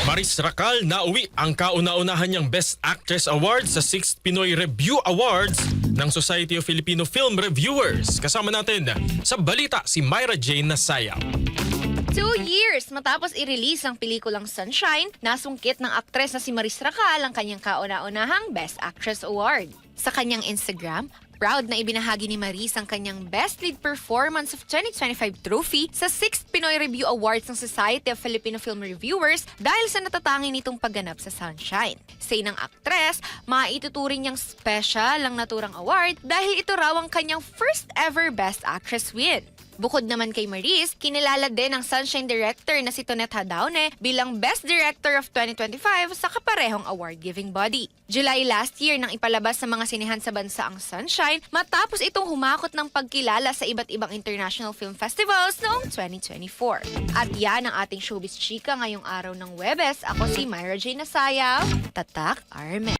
Maris Racal nauwi ang kauna-unahan niyang Best Actress Award sa 6th Pinoy Review Awards ng Society of Filipino Film Reviewers. Kasama natin sa balita si Myra Jane Nasayaw. 2 years matapos i-release ang pelikulang Sunshine, nasungkit ng aktres na si Maris Racal ang kanyang kauna-unahang Best Actress Award. Sa kanyang Instagram, proud na ibinahagi ni Maris ang kanyang Best Lead Performance of 2025 trophy sa 6th Pinoy Review Awards ng Society of Filipino Film Reviewers dahil sa natatanging nitong pagganap sa Sunshine. Say ng aktres, maituturing niyang special ang naturang award dahil ito raw ang kanyang first ever Best Actress win. Bukod naman kay Maris, kinilala din ang Sunshine director na si Tonet Hadaone bilang Best Director of 2025 sa kaparehong award-giving body. July last year nang ipalabas sa mga sinehan sa bansa ang Sunshine matapos itong humakot ng pagkilala sa iba't ibang international film festivals noong 2024. At yan ang ating showbiz chika ngayong araw ng Webes. Ako si Myra Jane Nasayaw, Tatak Armen.